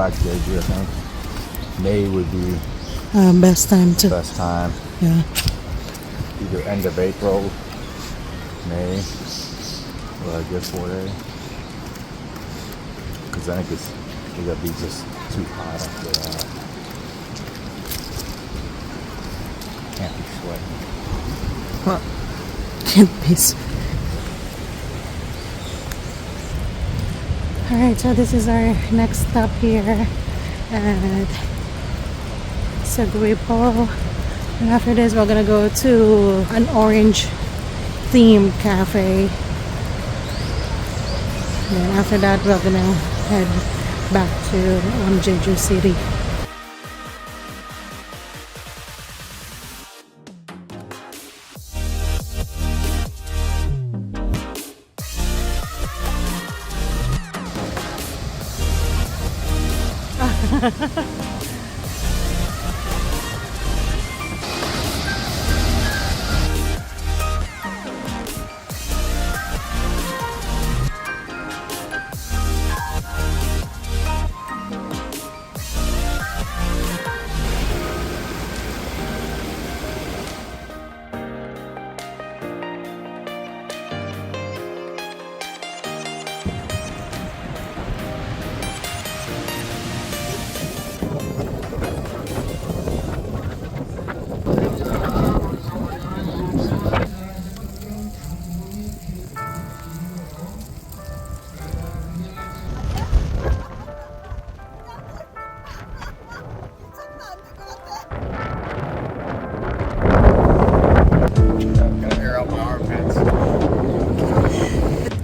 back to Jeju, I think May would be best time to. best time. Yeah. Either end of April, May, or a good 4 day. Because then it's gonna be just too hot after that. Can't be sweating. Huh. Can't be. Alright, so this is our next stop here at Segwipo. And after this, we're gonna go to an orange themed cafe. And then after that, we're gonna head back to Jeju City.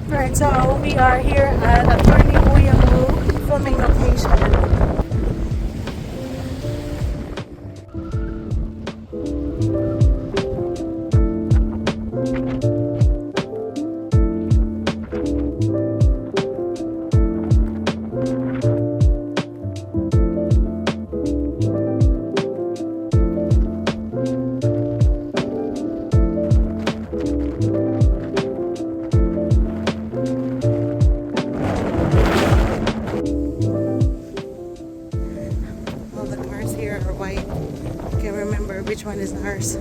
Right, so we are here at Atty Woo filming location. Which one is ours?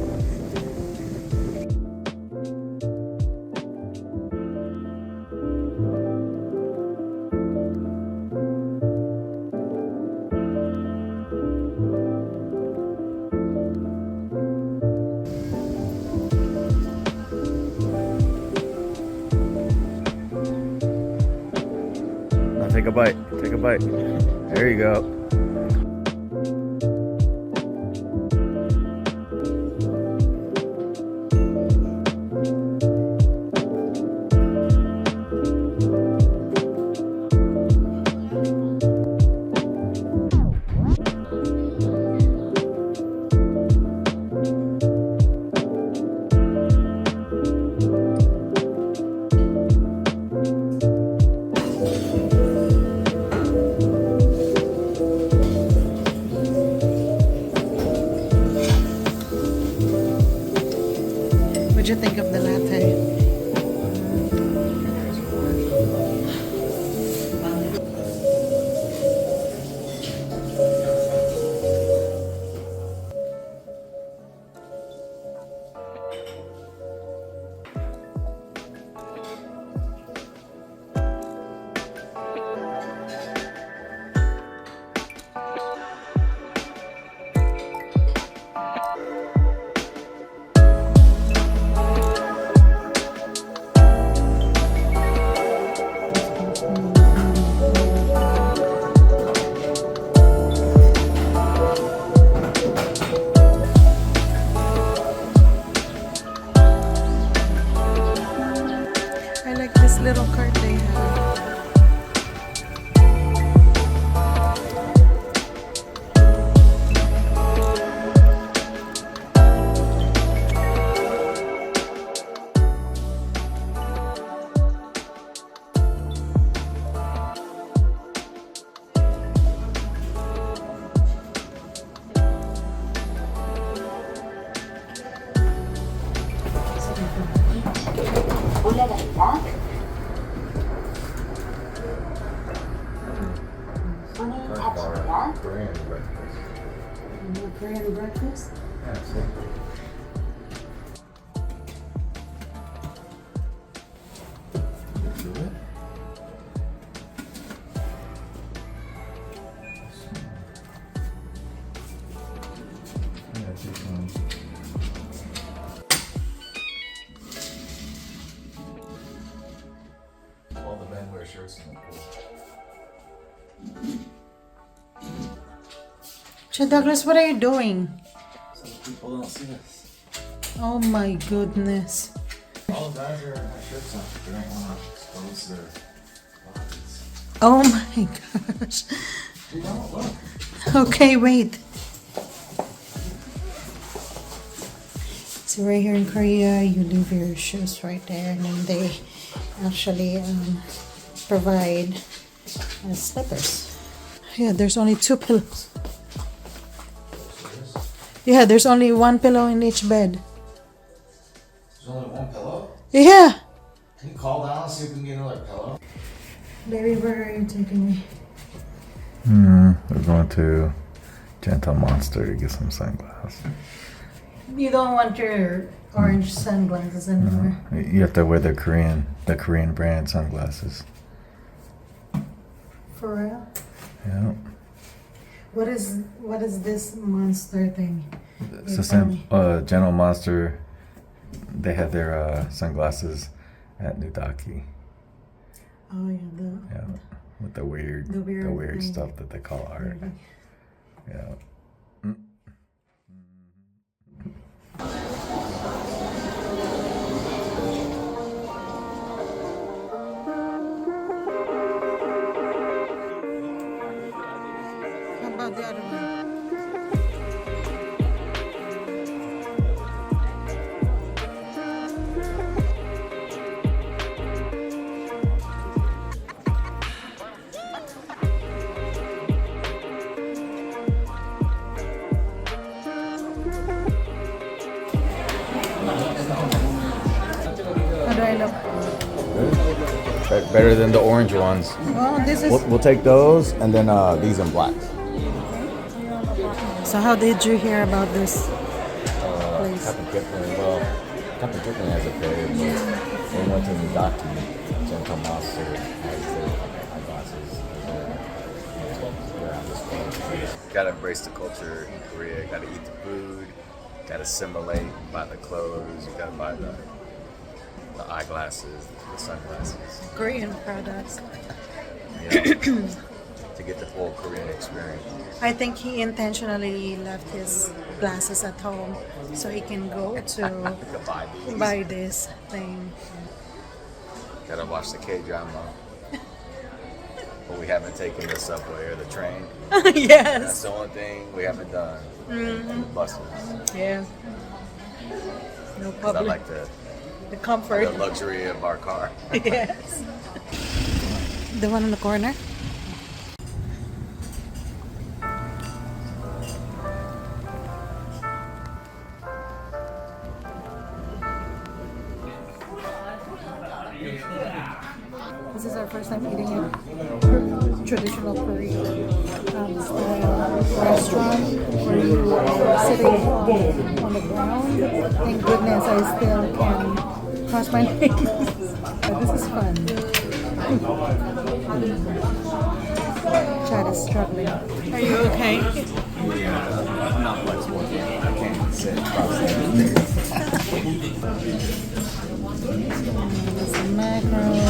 Now take a bite. Take a bite. There you go. What'd you think of the latte? Korean breakfast. Korean breakfast? Yeah, see? Do it. Yeah, this one. All the men wear shirts in the pool. Douglas, what are you doing? So people don't see us. Oh my goodness. All the guys are have shirts on. They don't want to expose their bodies. Oh my gosh. You don't look. Okay, wait. So right here in Korea, you leave your shoes right there, and then they actually provide slippers. Yeah, there's only 2 pillows. Yeah, there's only 1 pillow in each bed. There's only one pillow? Yeah. Can you call down and see if we can get another pillow? Baby, where are you taking me? We're going to Gentle Monster to get some sunglasses. You don't want your orange sunglasses anymore. You have to wear the Korean brand sunglasses. For real? Yeah. What is this monster thing? It's the same. Gentle Monster. They have their sunglasses at Nudaki. Oh yeah, Yeah, with the weird thing. stuff that they call art. Yeah. How about the other one? How do I look? Better than the orange ones. Oh, this is. We'll take those and then these in black. So how did you hear about this place? Captain Captain Kipling has a page, but they went to Nudaki, Gentle Monster has their eyeglasses. They're on display. Gotta embrace the culture in Korea. Gotta eat the food. Gotta assimilate. Buy the clothes. You gotta buy the eyeglasses, the sunglasses. Korean products. Yeah. To get the full Korean experience. I think he intentionally left his glasses at home so he can go to buy this thing. Gotta watch the K-drama. But we haven't taken the subway or the train. That's Yes. the only thing we haven't done. And the buses. Yeah. No 'Cause I public. like the Comfort. luxury of our car. Yes. The one in the corner? This is our first time eating at traditional Korean style restaurant where you are sitting on the ground. Thank goodness I still can cross my legs. But this is fun. Chad is struggling. Are you okay? Yeah, I'm not flexible. I can't sit cross-legged. Some mackerel.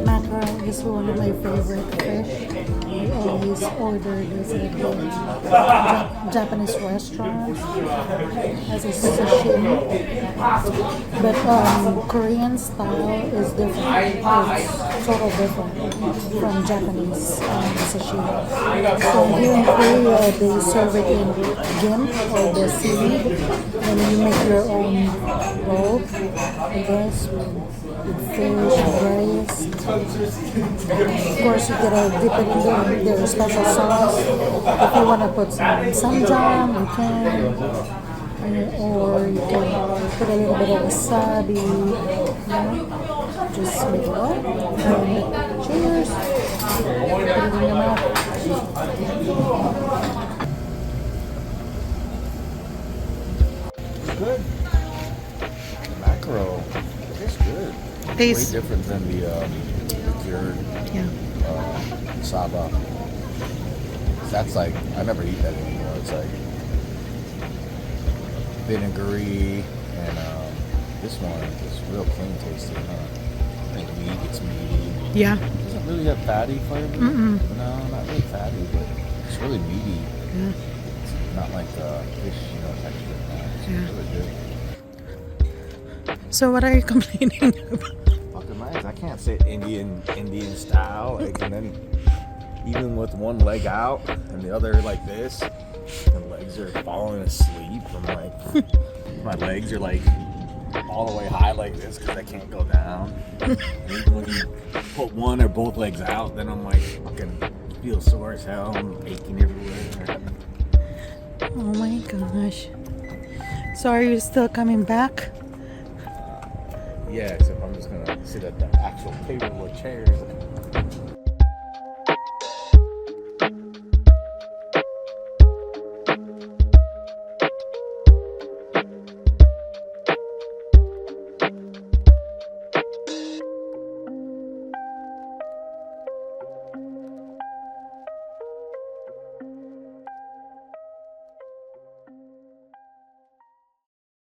Mackerel is one of my favorite fish. I always order this at home. Japanese restaurant as a sashimi, but Korean style is different. It's sort of different from Japanese sashimi. So here in Korea, they serve it in gimp or the seaweed, and you make your own roll, I guess, with fish, rice. Of course, you gotta dip it in their special sauce. If you wanna put some jam, you can. Or you can put a little bit of wasabi. Just make it up. And cheers. Put it in your mouth. Good. The mackerel tastes good. Tastes way different than the cured saba. That's like, I never eat that anymore. It's like vinegary, and this one is real clean tasting. I think it's meaty. Yeah. It doesn't really have fatty flavor. No, not really fatty, but it's really meaty. Yeah. It's not like fish, texture. It's really good. So what are you complaining about? Fucking nice. I can't sit Indian style, like, and then even with one leg out and the other like this, the legs are falling asleep. I'm like, my legs are like all the way high like this because I can't go down. When you put one or both legs out, then I'm like fucking feel sore as hell. I'm aching everywhere. Oh my gosh. So are you still coming back? Yeah, except I'm just gonna sit at the actual table with chairs.